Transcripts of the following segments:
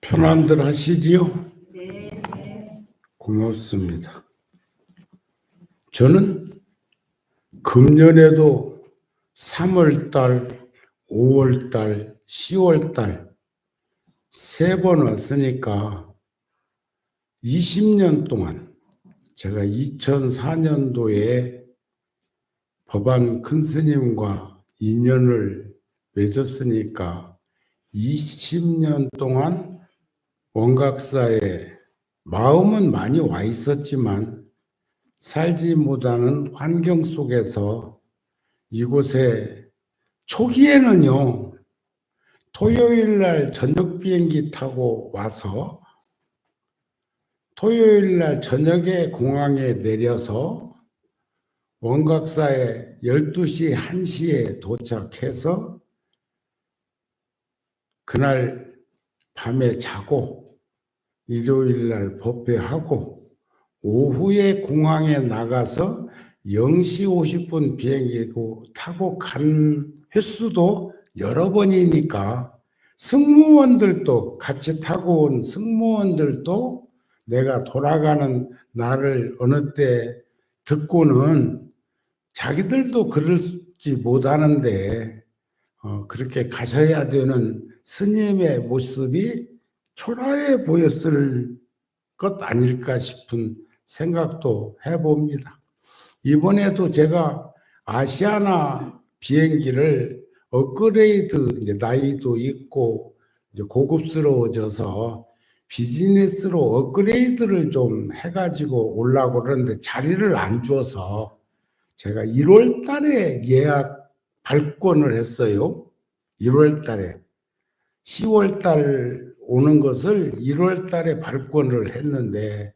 편안들 하시지요? 네. 고맙습니다. 저는 금년에도 3월달, 5월달, 10월달 세 번 왔으니까 20년 동안 제가 2004년도에 법안 큰 스님과 인연을 맺었으니까 20년 동안 원각사에 마음은 많이 와 있었지만 살지 못하는 환경 속에서 이곳에 초기에는요, 토요일 날 저녁 비행기 타고 와서 토요일 날 저녁에 공항에 내려서 원각사에 12시, 1시에 도착해서 그날 밤에 자고 일요일 날 법회하고 오후에 공항에 나가서 0시 50분 비행기 타고 간 횟수도 여러 번이니까 승무원들도 같이 타고 온 승무원들도 내가 돌아가는 날을 어느 때 듣고는 자기들도 그럴지 못하는데 그렇게 가셔야 되는 스님의 모습이 초라해 보였을 것 아닐까 싶은 생각도 해봅니다. 이번에도 제가 아시아나 비행기를 업그레이드, 이제 나이도 있고 이제 고급스러워져서 비즈니스로 업그레이드를 좀 해가지고 오려고 그러는데 자리를 안 줘서 제가 1월 달에 예약 발권을 했어요. 1월 달에. 10월 달 오는 것을 1월 달에 발권을 했는데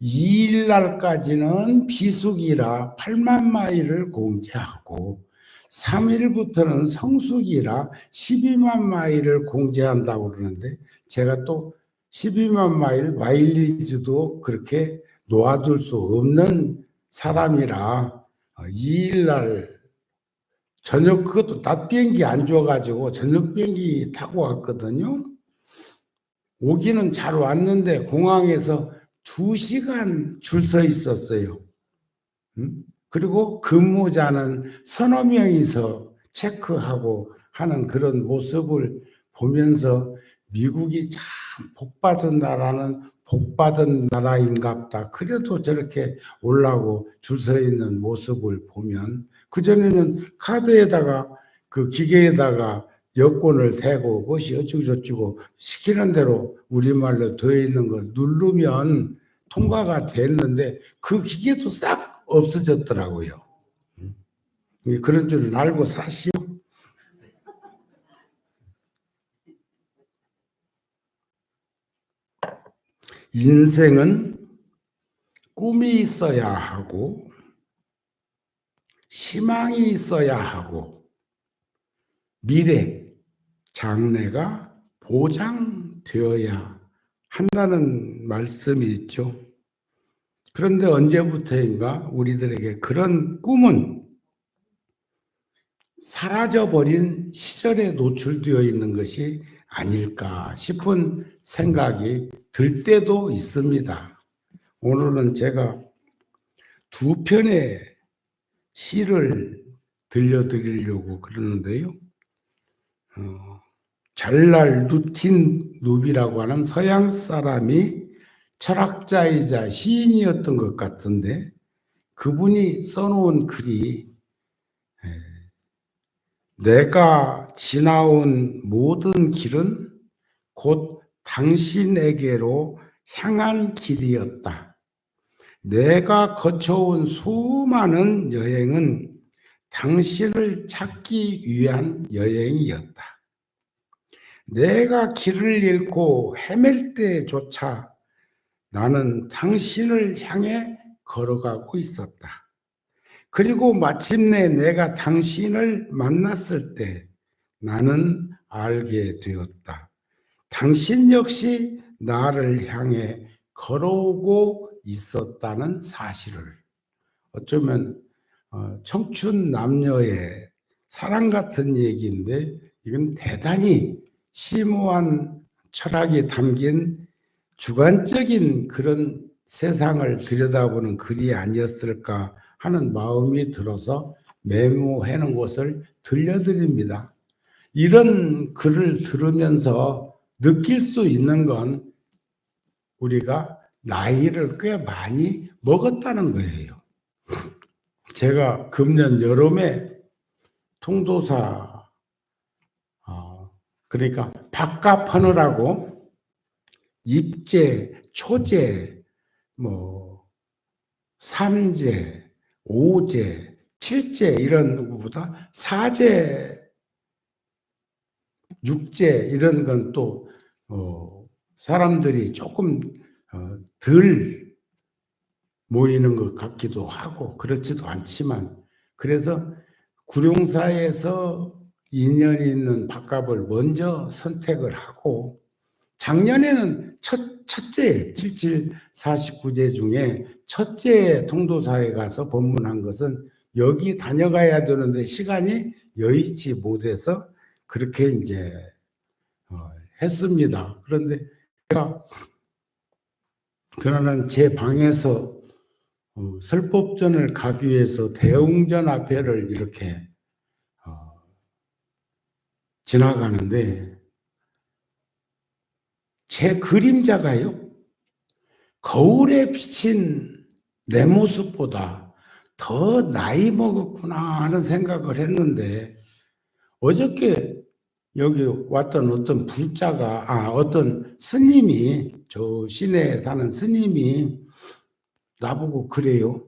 2일 날까지는 비수기라 8만 마일을 공제하고 3일부터는 성수기라 12만 마일을 공제한다고 그러는데 제가 또 12만 마일 마일리지도 그렇게 놓아둘 수 없는 사람이라 2일 날 저녁 그것도 낮 비행기 안 줘가지고 저녁 비행기 타고 왔거든요. 오기는 잘 왔는데 공항에서 2시간 줄 서 있었어요. 그리고 근무자는 서너 명이서 체크하고 하는 그런 모습을 보면서 미국이 참 복받은 나라는 복받은 나라인갑다. 그래도 저렇게 오려고 줄 서 있는 모습을 보면 그전에는 카드에다가 그 기계에다가 여권을 대고 무엇이 어쩌고저쩌고 시키는 대로 우리말로 되어 있는 거 누르면 통과가 됐는데 그 기계도 싹 없어졌더라고요. 그런 줄은 알고 사시오. 인생은 꿈이 있어야 하고 희망이 있어야 하고 미래, 장래가 보장되어야 한다는 말씀이 있죠. 그런데 언제부터인가 우리들에게 그런 꿈은 사라져버린 시절에 노출되어 있는 것이 아닐까 싶은 생각이 들 때도 있습니다. 오늘은 제가 두 편의 시를 들려드리려고 그러는데요. 잘날 누틴 누비라고 하는 서양 사람이 철학자이자 시인이었던 것 같은데 그분이 써놓은 글이 내가 지나온 모든 길은 곧 당신에게로 향한 길이었다. 내가 거쳐온 수많은 여행은 당신을 찾기 위한 여행이었다. 내가 길을 잃고 헤맬 때조차 나는 당신을 향해 걸어가고 있었다. 그리고 마침내 내가 당신을 만났을 때 나는 알게 되었다. 당신 역시 나를 향해 걸어오고 있었다는 사실을. 어쩌면 청춘 남녀의 사랑 같은 얘기인데 이건 대단히 심오한 철학이 담긴 주관적인 그런 세상을 들여다보는 글이 아니었을까 하는 마음이 들어서 메모해 놓은 것을 들려드립니다. 이런 글을 들으면서 느낄 수 있는 건 우리가 나이를 꽤 많이 먹었다는 거예요. 제가 금년 여름에 통도사 그러니까 밥값하느라고 입제, 초제, 뭐 삼제, 오제, 칠제 이런 것보다 사제, 육제 이런 건 또 사람들이 조금 덜 모이는 것 같기도 하고 그렇지도 않지만 그래서 구룡사에서 인연이 있는 밥값을 먼저 선택을 하고 작년에는 첫째 7749제 중에 첫째 통도사에 가서 법문한 것은 여기 다녀가야 되는데 시간이 여의치 못해서 그렇게 이제 했습니다. 그런데 제가 그러는 제 방에서 설법전을 가기 위해서 대웅전 앞에를 이렇게 지나가는데 제 그림자가요 거울에 비친 내 모습보다 더 나이 먹었구나 하는 생각을 했는데 어저께 여기 왔던 어떤 불자가 어떤 스님이 저 시내에 사는 스님이 나보고 그래요.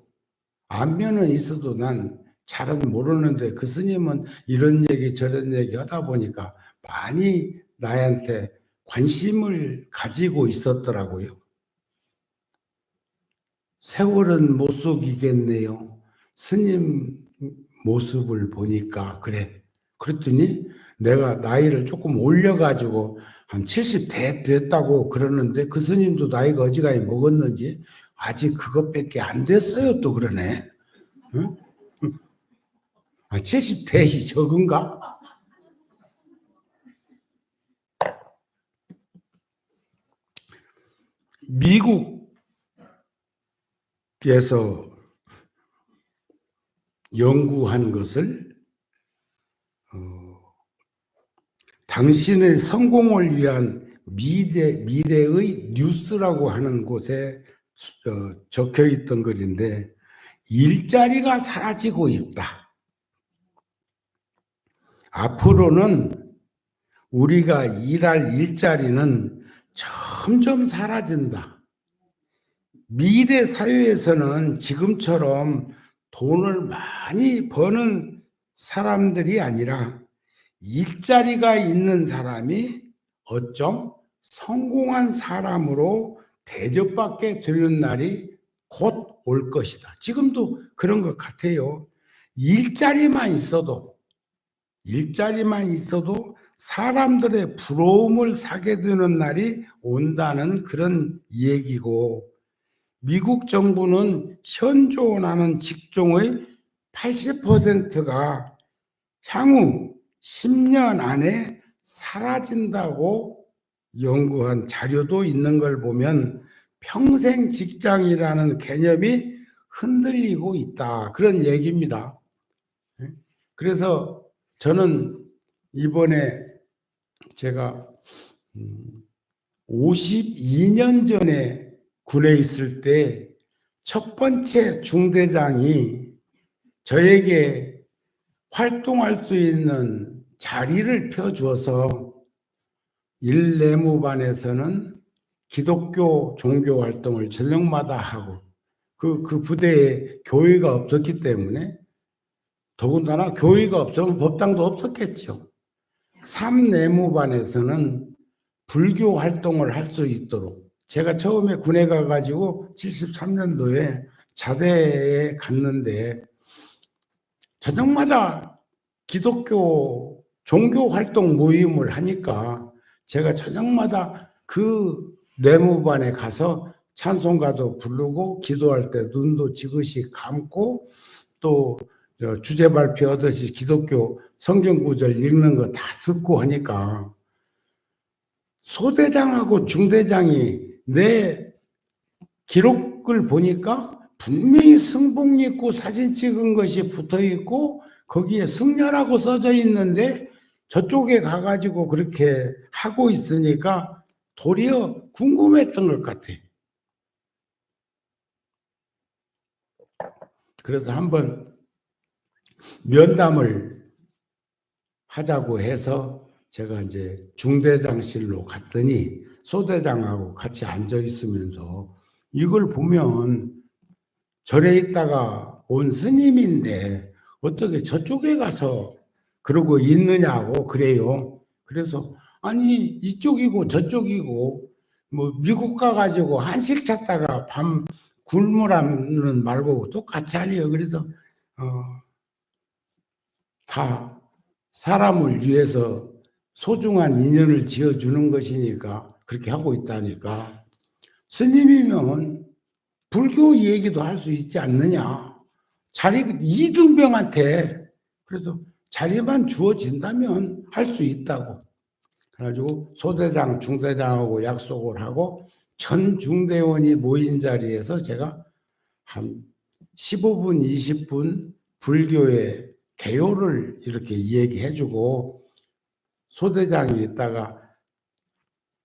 안면은 있어도 난 잘은 모르는데 그 스님은 이런 얘기 저런 얘기 하다 보니까 많이 나한테 관심을 가지고 있었더라고요. 세월은 못 속이겠네요. 스님 모습을 보니까 그래. 그랬더니 내가 나이를 조금 올려가지고 한 70대 됐다고 그러는데 그 스님도 나이가 어지간히 먹었는지 아직 그것밖에 안 됐어요 또 그러네. 응? 70대이 적은가? 미국에서 연구한 것을 당신의 성공을 위한 미래의 뉴스라고 하는 곳에 적혀 있던 글인데 일자리가 사라지고 있다. 앞으로는 우리가 일할 일자리는 점점 사라진다. 미래 사회에서는 지금처럼 돈을 많이 버는 사람들이 아니라 일자리가 있는 사람이 어쩜 성공한 사람으로 대접받게 되는 날이 곧 올 것이다. 지금도 그런 것 같아요. 일자리만 있어도 사람들의 부러움을 사게 되는 날이 온다는 그런 얘기고 미국 정부는 현존하는 직종의 80%가 향후 10년 안에 사라진다고 연구한 자료도 있는 걸 보면 평생 직장이라는 개념이 흔들리고 있다. 그런 얘기입니다. 그래서 저는 이번에 제가 52년 전에 군에 있을 때 첫 번째 중대장이 저에게 활동할 수 있는 자리를 펴주어서 일내무반에서는 기독교 종교 활동을 저녁마다 하고 그 부대에 교회가 없었기 때문에 더군다나 교회가 없으면 법당도 없었겠죠. 3내무반에서는 불교 활동을 할 수 있도록 제가 처음에 군에 가가지고 73년도에 자대에 갔는데 저녁마다 기독교 종교 활동 모임을 하니까 제가 저녁마다 그 내무반에 가서 찬송가도 부르고 기도할 때 눈도 지그시 감고 또 주제 발표하듯이 기독교 성경 구절 읽는 거 다 듣고 하니까 소대장하고 중대장이 내 기록을 보니까 분명히 승복 입고 사진 찍은 것이 붙어 있고 거기에 승려라고 써져 있는데 저쪽에 가가지고 그렇게 하고 있으니까 도리어 궁금했던 것 같아. 그래서 한번 면담을 하자고 해서 제가 이제 중대장실로 갔더니 소대장하고 같이 앉아 있으면서 이걸 보면 절에 있다가 온 스님인데 어떻게 저쪽에 가서 그러고 있느냐고 그래요. 그래서 아니 이쪽이고 저쪽이고 뭐 미국 가가지고 한식 찾다가 밤 굶으라는 말고 똑같이 하래요. 그래서 다 사람을 위해서 소중한 인연을 지어주는 것이니까 그렇게 하고 있다니까. 스님이면 불교 얘기도 할 수 있지 않느냐. 자리 이등병한테 그래서 자리만 주어진다면 할 수 있다고. 그래가지고 소대장, 중대장하고 약속을 하고 전 중대원이 모인 자리에서 제가 한 15분, 20분 불교의 개요를 이렇게 얘기해주고 소대장이 있다가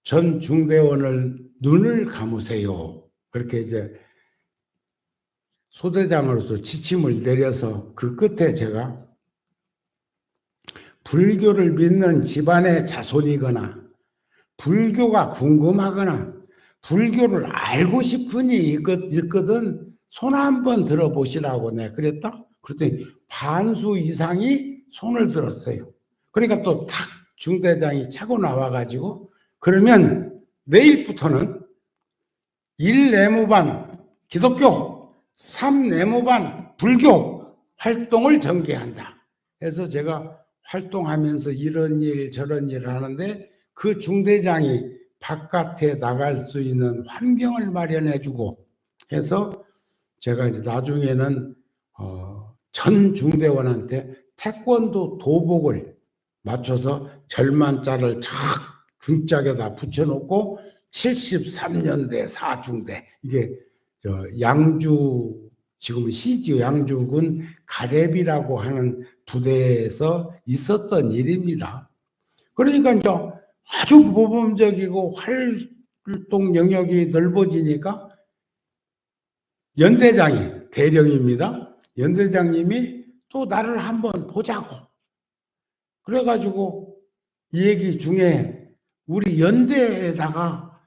전 중대원을 눈을 감으세요. 그렇게 이제 소대장으로서 지침을 내려서 그 끝에 제가 불교를 믿는 집안의 자손이거나 불교가 궁금하거나 불교를 알고 싶으니 있거든 손 한번 들어보시라고 내가 그랬다. 그랬더니 반수 이상이 손을 들었어요. 그러니까 또 탁 중대장이 차고 나와가지고 그러면 내일부터는 1 내무반 기독교, 3 내무반 불교 활동을 전개한다. 그래서 제가 활동하면서 이런 일 저런 일을 하는데 그 중대장이 바깥에 나갈 수 있는 환경을 마련해주고 해서 제가 이제 나중에는 전 중대원한테 태권도 도복을 맞춰서 절만자를 착 등짝에다 붙여놓고 73년대 4중대 이게 양주 지금은 CG 양주군 가렙이라고 하는 부대에서 있었던 일입니다. 그러니까 이제 아주 모범적이고 활동 영역이 넓어지니까 연대장이 대령입니다. 연대장님이 또 나를 한번 보자고. 그래가지고 이 얘기 중에 우리 연대에다가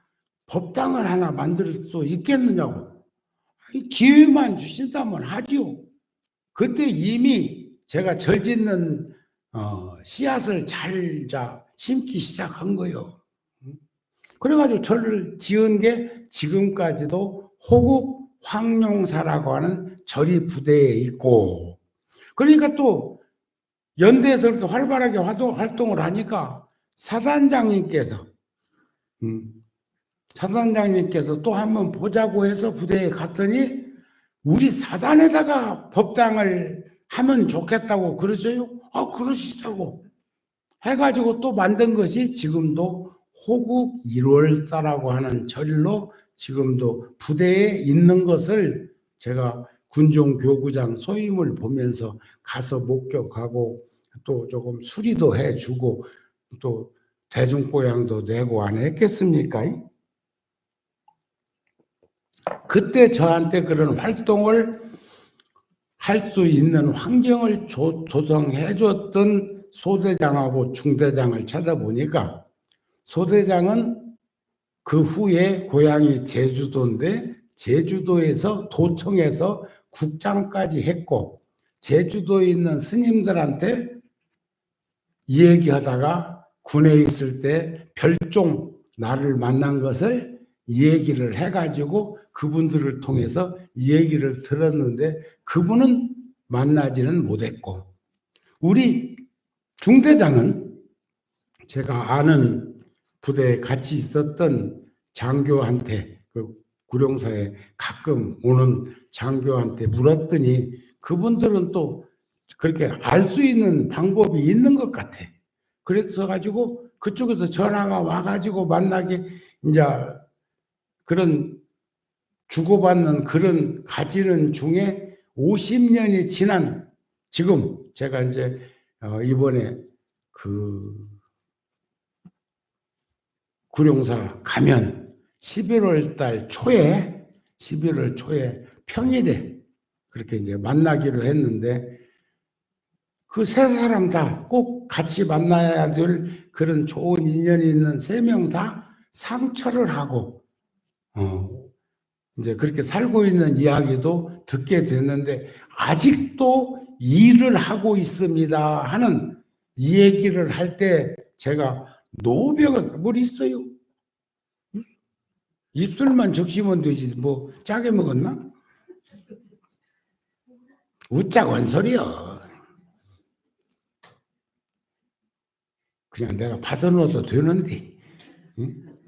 법당을 하나 만들 수 있겠느냐고. 기회만 주신다면 하지요. 그때 이미 제가 절 짓는 씨앗을 잘 심기 시작한 거예요. 그래가지고 절을 지은 게 지금까지도 호국 황룡사라고 하는 절이 부대에 있고, 그러니까 또 연대에서 그렇게 활발하게 활동을 하니까 사단장님께서 또 한번 보자고 해서 부대에 갔더니 우리 사단에다가 법당을 하면 좋겠다고 그러세요? 그러시자고 해가지고 또 만든 것이 지금도 호국 1월사라고 하는 절로 지금도 부대에 있는 것을 제가 군종교구장 소임을 보면서 가서 목격하고 또 조금 수리도 해주고 또 대중보양도 내고 안 했겠습니까? 그때 저한테 그런 활동을 할 수 있는 환경을 조성해 줬던 소대장하고 중대장을 찾아보니까 소대장은 그 후에 고향이 제주도인데 제주도에서 도청에서 국장까지 했고 제주도에 있는 스님들한테 이 얘기하다가 군에 있을 때 별종 나를 만난 것을 이 얘기를 해가지고 그분들을 통해서 이 얘기를 들었는데 그분은 만나지는 못했고 우리 중대장은 제가 아는 부대에 같이 있었던 장교한테 그 구룡사에 가끔 오는 장교한테 물었더니 그분들은 또 그렇게 알 수 있는 방법이 있는 것 같아. 그래서 가지고 그쪽에서 전화가 와가지고 만나게 이제 그런 주고받는 그런 가지는 중에 50년이 지난 지금 제가 이제 이번에 그 구룡사 가면 11월 달 초에 11월 초에 평일에 그렇게 이제 만나기로 했는데 그 세 사람 다 꼭 같이 만나야 될 그런 좋은 인연이 있는 세 명 다 상처를 하고 이제 그렇게 살고 있는 이야기도 듣게 됐는데 아직도 일을 하고 있습니다 하는 이 얘기를 할 때 제가 노병은 뭘 있어요? 입술만 적시면 되지 뭐 짜게 먹었나? 웃자고 소리요. 그냥 내가 받아놓아도 되는데. 응?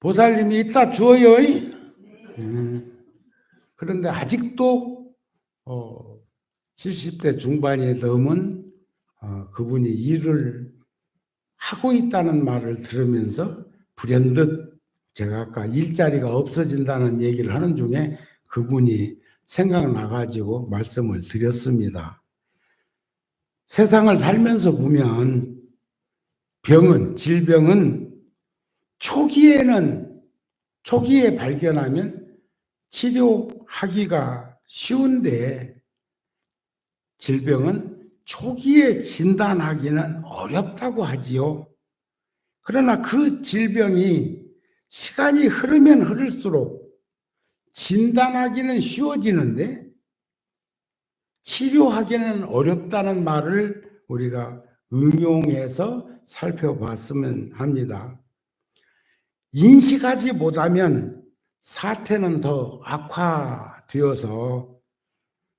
보살님이 이따 줘요. 그런데 아직도 70대 중반이 넘은 그분이 일을 하고 있다는 말을 들으면서 불현듯 제가 아까 일자리가 없어진다는 얘기를 하는 중에 그분이 생각나가지고 말씀을 드렸습니다. 세상을 살면서 보면 질병은 초기에 발견하면 치료하기가 쉬운데 질병은 초기에 진단하기는 어렵다고 하지요. 그러나 그 질병이 시간이 흐르면 흐를수록 진단하기는 쉬워지는데 치료하기는 어렵다는 말을 우리가 응용해서 살펴봤으면 합니다. 인식하지 못하면 사태는 더 악화되어서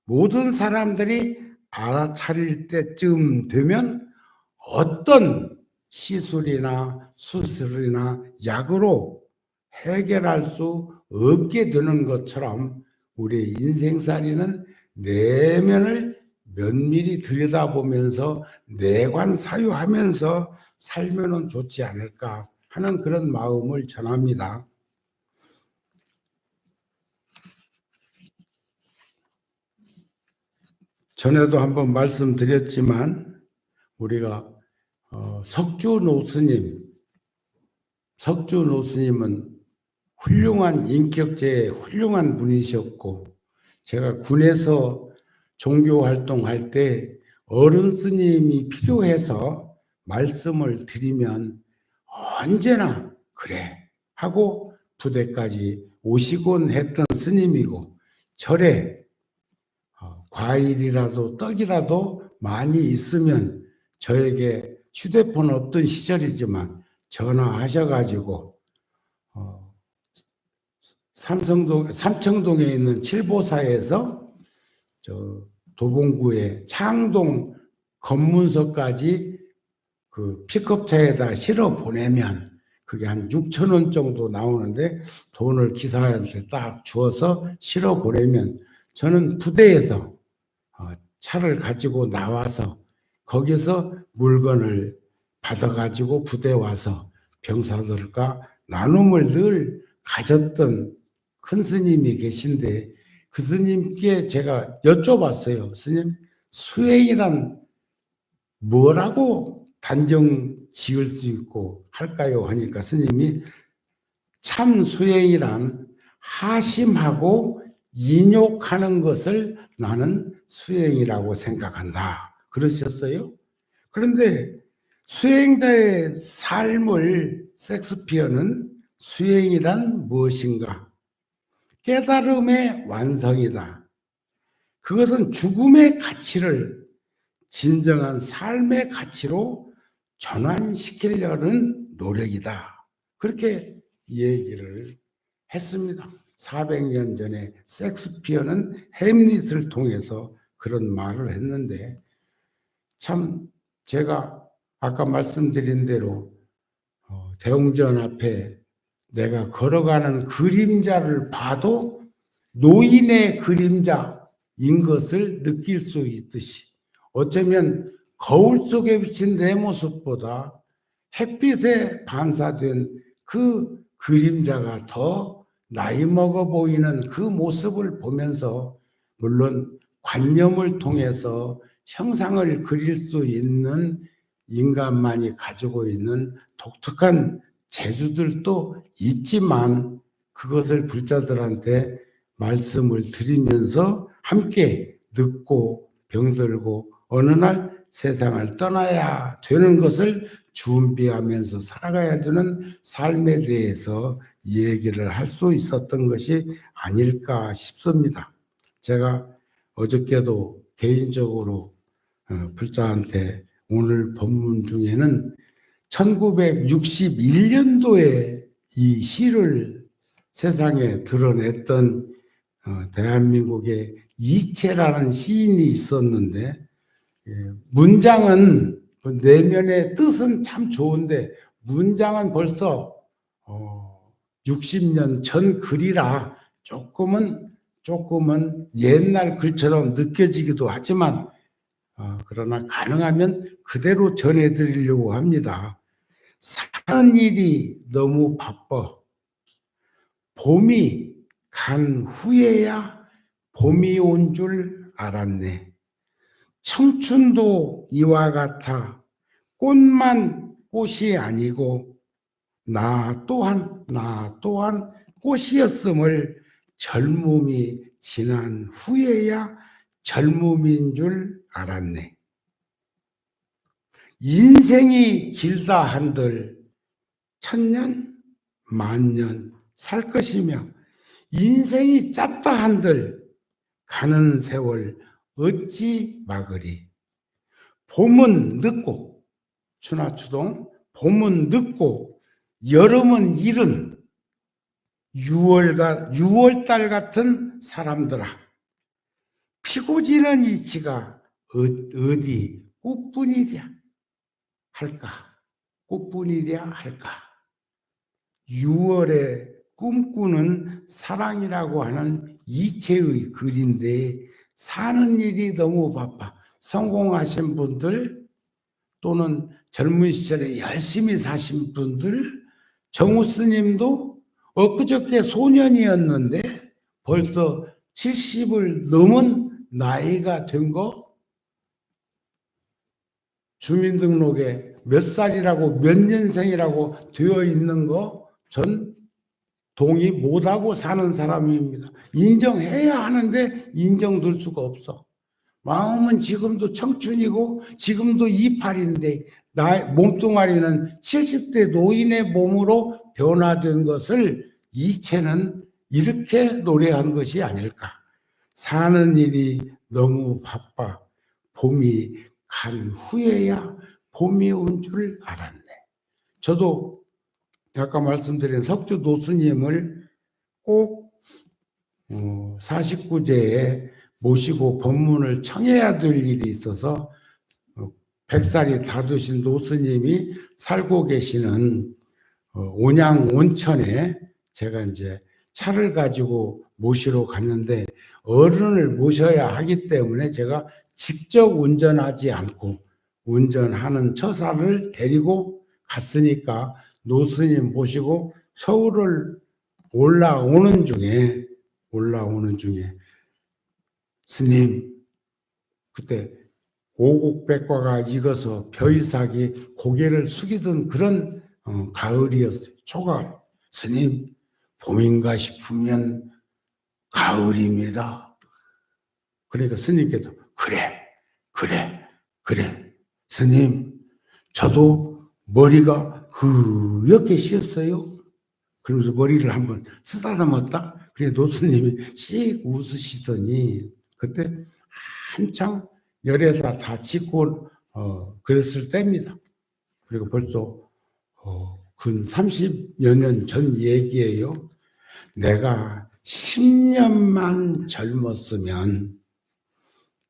모든 사람들이 알아차릴 때쯤 되면 어떤 시술이나 수술이나 약으로 해결할 수 없게 되는 것처럼 우리 인생살이는 내면을 면밀히 들여다보면서 내관사유하면서 살면 좋지 않을까 하는 그런 마음을 전합니다. 전에도 한번 말씀드렸지만 우리가 석주 노스님은 훌륭한 인격제의 훌륭한 분이셨고 제가 군에서 종교활동할 때 어른 스님이 필요해서 말씀을 드리면 언제나 그래 하고 부대까지 오시곤 했던 스님이고 절에 과일이라도 떡이라도 많이 있으면 저에게 휴대폰 없던 시절이지만 전화하셔가지고 삼청동에 있는 칠보사에서 도봉구의 창동 검문소까지 그 픽업차에다 실어 보내면 그게 한 6,000원 정도 나오는데 돈을 기사한테 딱 주어서 실어 보내면 저는 부대에서 차를 가지고 나와서 거기서 물건을 받아가지고 부대 와서 병사들과 나눔을 늘 가졌던 큰 스님이 계신데 그 스님께 제가 여쭤봤어요. 스님, 수행이란 뭐라고 단정 지을 수 있고 할까요? 하니까 스님이 참 수행이란 하심하고 인욕하는 것을 나는 수행이라고 생각한다. 그러셨어요. 그런데 수행자의 삶을 섹스피어는 수행이란 무엇인가? 깨달음의 완성이다. 그것은 죽음의 가치를 진정한 삶의 가치로 전환시키려는 노력이다. 그렇게 얘기를 했습니다. 400년 전에 섹스피어는 햄릿을 통해서 그런 말을 했는데 참 제가 아까 말씀드린 대로 대웅전 앞에 내가 걸어가는 그림자를 봐도 노인의 그림자인 것을 느낄 수 있듯이 어쩌면 거울 속에 비친 내 모습보다 햇빛에 반사된 그 그림자가 더 나이 먹어 보이는 그 모습을 보면서, 물론 관념을 통해서 형상을 그릴 수 있는 인간만이 가지고 있는 독특한 재주들도 있지만, 그것을 불자들한테 말씀을 드리면서 함께 늙고 병들고 어느 날 세상을 떠나야 되는 것을 준비하면서 살아가야 되는 삶에 대해서 얘기를 할 수 있었던 것이 아닐까 싶습니다. 제가 어저께도 개인적으로 불자한테 오늘 법문 중에는 1961년도에 이 시를 세상에 드러냈던 대한민국의 이채라는 시인이 있었는데, 문장은 내면의 뜻은 참 좋은데 문장은 벌써 60년 전 글이라 조금은 옛날 글처럼 느껴지기도 하지만, 그러나 가능하면 그대로 전해드리려고 합니다. 사는 일이 너무 바빠. 봄이 간 후에야 봄이 온 줄 알았네. 청춘도 이와 같아 꽃만 꽃이 아니고 나 또한 꽃이었음을 젊음이 지난 후에야 젊음인 줄 알았네. 인생이 길다 한들 천년 만년 살 것이며, 인생이 짧다 한들 가는 세월 어찌 막으리. 봄은 늦고, 추나추동, 봄은 늦고 여름은 이른 6월달 같은 사람들아, 피고 지는 이치가 어디 꽃뿐이랴 할까? 꽃뿐이랴 할까? 6월에 꿈꾸는 사랑이라고 하는 이채의 글인데, 사는 일이 너무 바빠. 성공하신 분들 또는 젊은 시절에 열심히 사신 분들, 정우 스님도 엊그저께 소년이었는데 벌써 70을 넘은 나이가 된 거, 주민등록에 몇 살이라고 몇 년생이라고 되어 있는 거 전 동의 못하고 사는 사람입니다. 인정해야 하는데 인정될 수가 없어. 마음은 지금도 청춘이고 지금도 이팔인데 몸뚱아리는 70대 노인의 몸으로 변화된 것을 이채는 이렇게 노래한 것이 아닐까. 사는 일이 너무 바빠 봄이 간 후에야 봄이 온 줄 알았네. 저도 아까 말씀드린 석주 노스님을 꼭 49제에 모시고 법문을 청해야 될 일이 있어서 100살이 다 되신 노스님이 살고 계시는 온양 온천에 제가 이제 차를 가지고 모시러 갔는데, 어른을 모셔야 하기 때문에 제가 직접 운전하지 않고 운전하는 처사를 데리고 갔으니까 노스님 모시고 서울을 올라오는 중에 스님, 그때 오곡백과가 익어서 벼이삭이 고개를 숙이던 그런 가을이었어요. 초가을. 스님, 봄인가 싶으면 가을입니다. 그러니까 스님께도 그래 스님, 저도 머리가 흐옇게 씌었어요. 그러면서 머리를 한번 쓰다듬었다. 그래 노스님이 씩 웃으시더니, 그때 한창 열에다 다 짓고 그랬을 때입니다. 그리고 벌써 근 30여 년 전 얘기예요. 내가 10년만 젊었으면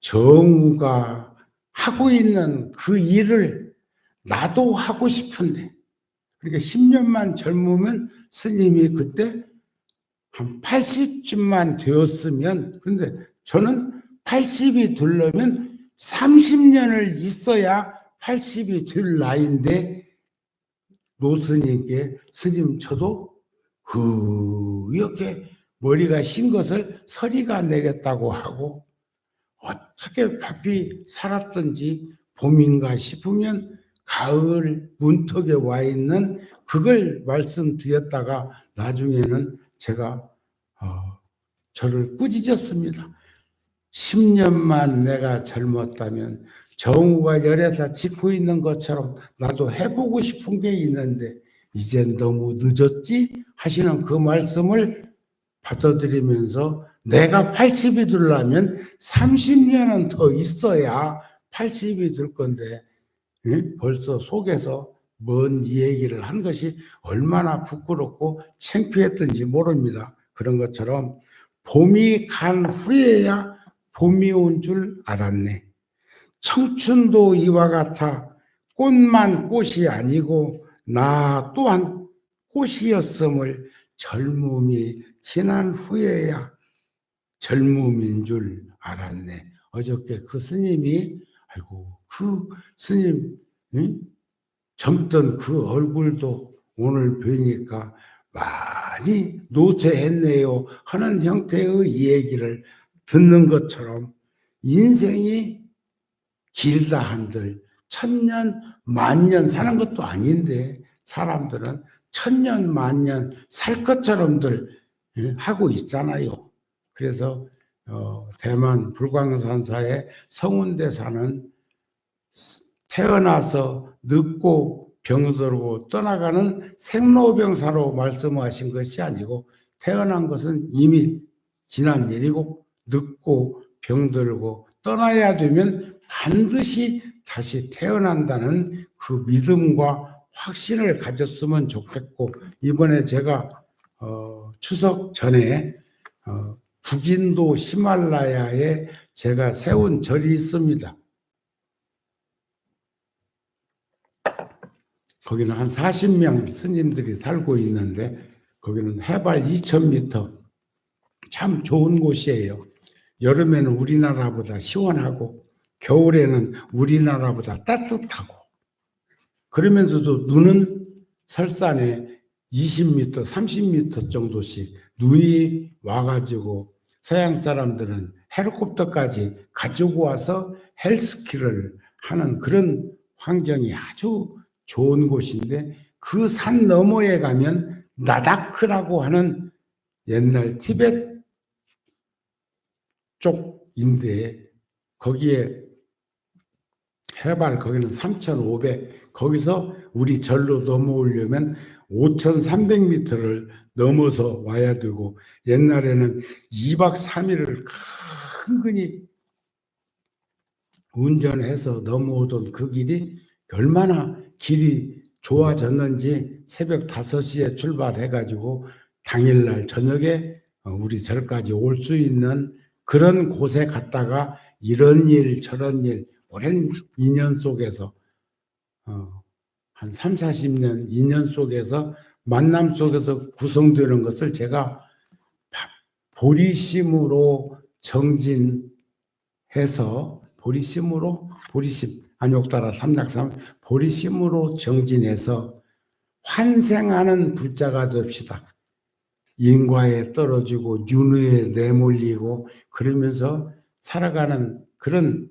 정우가 하고 있는 그 일을 나도 하고 싶은데, 그러니까 10년만 젊으면 스님이 그때 한 80쯤만 되었으면, 그런데 저는 80이 되려면 30년을 있어야 80이 될 나이인데 노스님께 스님 저도 이렇게 머리가 신 것을 서리가 내렸다고 하고 어떻게 바삐 살았던지 봄인가 싶으면 가을 문턱에 와 있는 그걸 말씀드렸다가 나중에는 제가 저를 꾸짖었습니다. 10년만 내가 젊었다면 정우가 열에다 짓고 있는 것처럼 나도 해보고 싶은 게 있는데 이젠 너무 늦었지 하시는 그 말씀을 받아들이면서 내가 80이 되려면 30년은 더 있어야 80이 될 건데 벌써 속에서 먼 이 얘기를 한 것이 얼마나 부끄럽고 창피했던지 모릅니다. 그런 것처럼 봄이 간 후에야 봄이 온 줄 알았네. 청춘도 이와 같아 꽃만 꽃이 아니고 나 또한 꽃이었음을 젊음이 지난 후에야 젊음인 줄 알았네. 어저께 그 스님이 아이고 그 스님 젊던 그 얼굴도 오늘 뵈니까 많이 노쇠했네요 하는 형태의 이 얘기를 듣는 것처럼 인생이 길다 한들 천년 만년 사는 것도 아닌데 사람들은 천년 만년 살 것처럼들 하고 있잖아요. 그래서 대만 불광산사의 성운대 사는 태어나서 늙고 병들고 떠나가는 생로병사로 말씀하신 것이 아니고 태어난 것은 이미 지난 일이고 늙고 병들고 떠나야 되면 반드시 다시 태어난다는 그 믿음과 확신을 가졌으면 좋겠고 이번에 제가 추석 전에 북인도 히말라야에 제가 세운 절이 있습니다. 거기는 한 40명 스님들이 살고 있는데 거기는 해발 2000m 참 좋은 곳이에요. 여름에는 우리나라보다 시원하고 겨울에는 우리나라보다 따뜻하고 그러면서도 눈은 설산에 20m, 30m 정도씩 눈이 와가지고 서양 사람들은 헬리콥터까지 가지고 와서 헬스키를 하는 그런 환경이 아주 좋은 곳인데 그 산 너머에 가면 나다크라고 하는 옛날 티벳 쪽인데 거기에 해발 거기는 3,500 거기서 우리 절로 넘어오려면 5,300m를 넘어서 와야 되고 옛날에는 2박 3일을 근근히 운전해서 넘어오던 그 길이 얼마나 길이 좋아졌는지 새벽 5시에 출발해가지고 당일날 저녁에 우리 절까지 올 수 있는 그런 곳에 갔다가 이런 일 저런 일 오랜 인연 속에서 한 3, 40년 인연 속에서 만남 속에서 구성되는 것을 제가 보리심으로 정진해서 보리심 안욕따라 삼락삼 보리심으로 정진해서 환생하는 불자가 됩시다. 인과에 떨어지고 윤회에 내몰리고 그러면서 살아가는 그런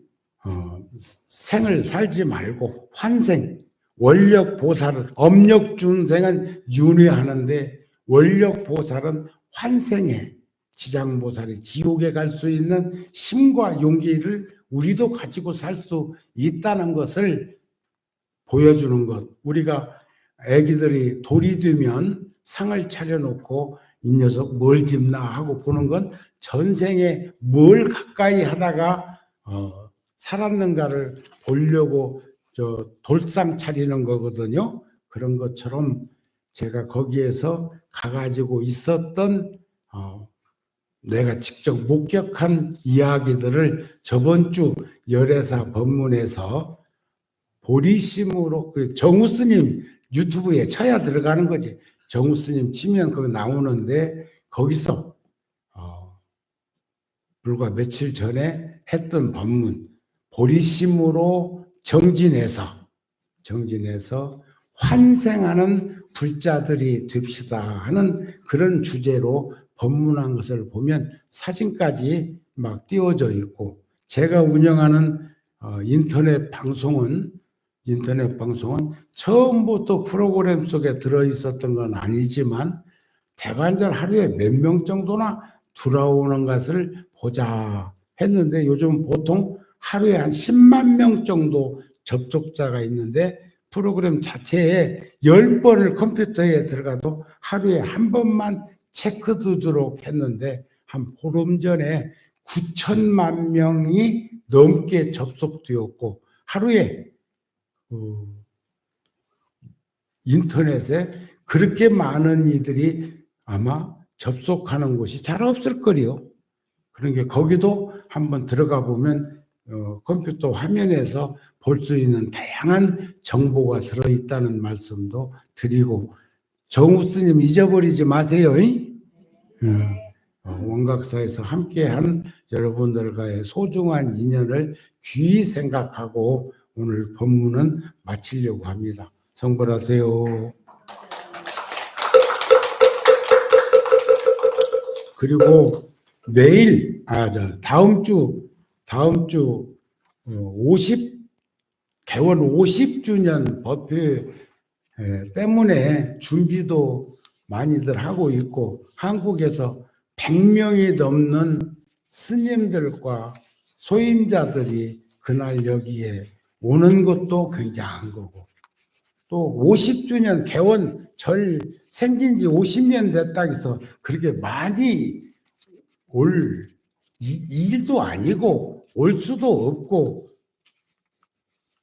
생을 살지 말고 환생, 원력보살은 업력준생은 윤회하는데 원력보살은 환생에 지장보살이 지옥에 갈 수 있는 힘과 용기를 우리도 가지고 살 수 있다는 것을 보여주는 것. 우리가 애기들이 돌이 되면 상을 차려놓고 이 녀석 뭘 집나 하고 보는 건 전생에 뭘 가까이 하다가 살았는가를 보려고 돌상 차리는 거거든요. 그런 것처럼 제가 거기에서 가가지고 있었던 내가 직접 목격한 이야기들을 저번 주 열애사 법문에서 보리심으로 정우스님 유튜브에 쳐야 들어가는 거지. 정우스님 치면 거기 나오는데 거기서 불과 며칠 전에 했던 법문 보리심으로 정진해서 환생하는 불자들이 됩시다 하는 그런 주제로 법문한 것을 보면 사진까지 막 띄워져 있고, 제가 운영하는 인터넷 방송은 처음부터 프로그램 속에 들어있었던 건 아니지만 대관절 하루에 몇 명 정도나 들어오는 것을 보자 했는데, 요즘 보통 하루에 한 10만 명 정도 접속자가 있는데, 프로그램 자체에 10번을 컴퓨터에 들어가도 하루에 한 번만 체크되도록 했는데, 한 보름 전에 9천만 명이 넘게 접속되었고, 하루에 인터넷에 그렇게 많은 이들이 아마 접속하는 곳이 잘 없을 거리요. 그러니까 거기도 한번 들어가 보면 컴퓨터 화면에서 볼 수 있는 다양한 정보가 들어있다는 말씀도 드리고, 정우 스님 잊어버리지 마세요. 원각사에서 함께한 여러분들과의 소중한 인연을 귀히 생각하고 오늘 법문은 마치려고 합니다. 성불하세요. 그리고 내일, 다음 주 개원 50주년 법회 때문에 준비도 많이들 하고 있고, 한국에서 100명이 넘는 스님들과 소임자들이 그날 여기에 오는 것도 굉장한 거고, 또 50주년 개원 절 생긴 지 50년 됐다 해서 그렇게 많이 올 일도 아니고 올 수도 없고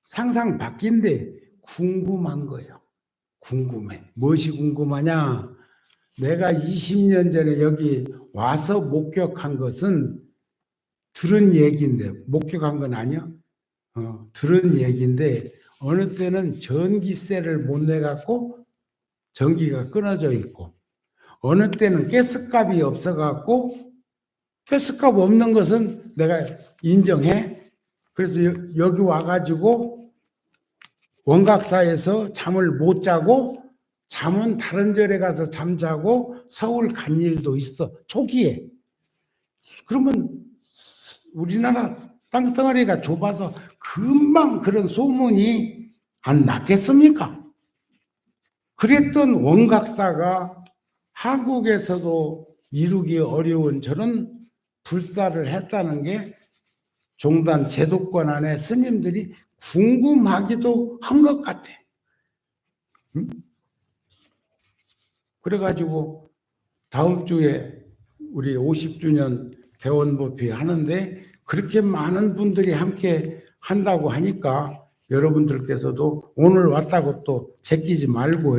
상상 밖인데 궁금한 거예요. 궁금해. 무엇이 궁금하냐? 내가 20년 전에 여기 와서 목격한 것은 들은 얘기인데, 목격한 건 아니야? 들은 얘기인데, 어느 때는 전기세를 못 내갖고 전기가 끊어져 있고, 어느 때는 가스값이 없어갖고, 가스값 없는 것은 내가 인정해. 그래서 여기 와가지고 원각사에서 잠을 못 자고, 잠은 다른 절에 가서 잠자고 서울 간 일도 있어, 초기에. 그러면 우리나라 땅덩어리가 좁아서 금방 그런 소문이 안 났겠습니까? 그랬던 원각사가 한국에서도 이루기 어려운 저런 불사를 했다는 게 종단 제도권 안에 스님들이 궁금하기도 한 것 같아. 응? 그래가지고 다음 주에 우리 50주년 개원법회 하는데, 그렇게 많은 분들이 함께 한다고 하니까 여러분들께서도 오늘 왔다고 또 제끼지 말고,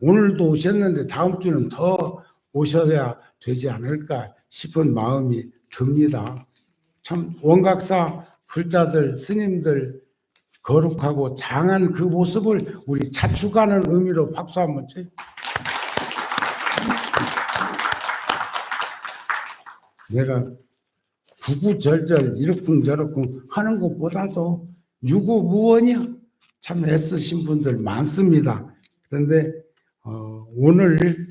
오늘도 오셨는데 다음 주는 더 오셔야 되지 않을까 싶은 마음이 듭니다. 참 원각사 불자들, 스님들 거룩하고 장한 그 모습을 우리 자축하는 의미로 박수 한번 쳐요. 내가 구구절절 이러쿵저러쿵 하는 것보다도 유구무원이야. 참 애쓰신 분들 많습니다. 그런데 오늘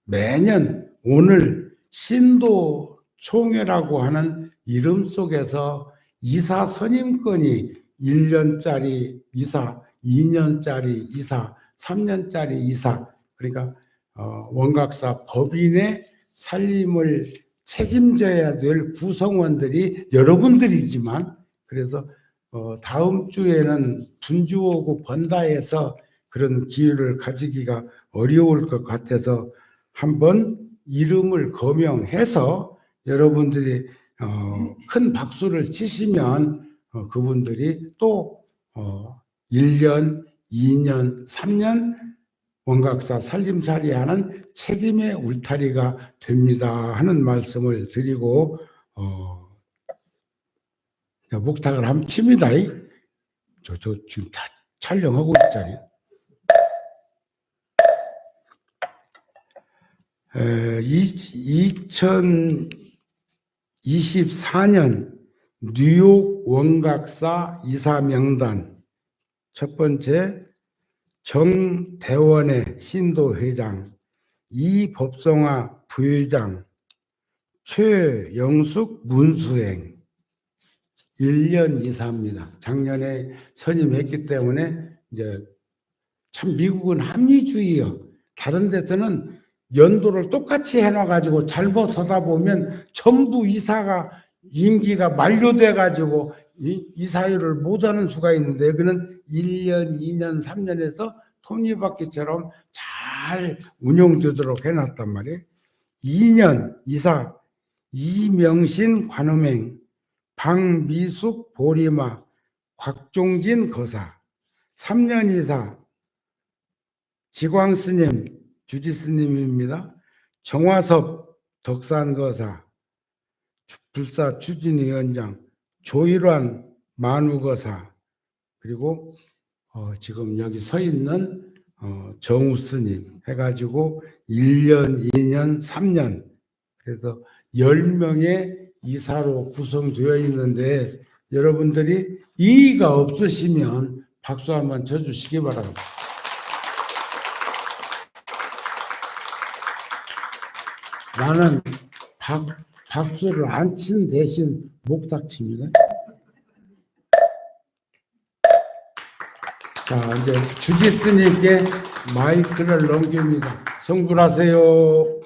매년 오늘 신도총회라고 하는 이름 속에서 이사 선임권이 1년짜리 이사, 2년짜리 이사, 3년짜리 이사, 그러니까 원각사 법인의 살림을 책임져야 될 구성원들이 여러분들이지만, 그래서 다음 주에는 분주하고 번다해서 그런 기회를 가지기가 어려울 것 같아서 한번 이름을 거명해서 여러분들이 큰 박수를 치시면 그분들이 또 1년, 2년, 3년 원각사 살림살이하는 책임의 울타리가 됩니다 하는 말씀을 드리고, 목탁을 한번 칩니다. 저 지금 다 촬영하고 있잖아요. 2024년 뉴욕 원각사 이사 명단 첫 번째 정대원의 신도회장, 이법성아 부회장, 최영숙 문수행 1년 이사입니다. 작년에 선임했기 때문에 이제 참 미국은 합리주의요. 다른 데서는 연도를 똑같이 해놔가지고 잘못하다 보면 전부 이사가 임기가 만료돼가지고 이사율을 못하는 수가 있는데 여기는 1년, 2년, 3년에서 톱니바퀴처럼 잘 운영되도록 해놨단 말이에요. 2년 이사 이명신 관음행, 박미숙 보리마, 곽종진 거사. 3년 이사 지광스님, 주지스님입니다. 정화섭 덕산거사, 불사 추진위원장, 조일환 만우거사, 그리고 지금 여기 서 있는 정우스님 해가지고 1년, 2년, 3년 그래서 10명의 이사로 구성되어 있는데 여러분들이 이의가 없으시면 박수 한번 쳐주시기 바랍니다. 나는 박수를 안 친 대신 목탁칩니다. 자, 이제 주지스님께 마이크를 넘깁니다. 성불하세요.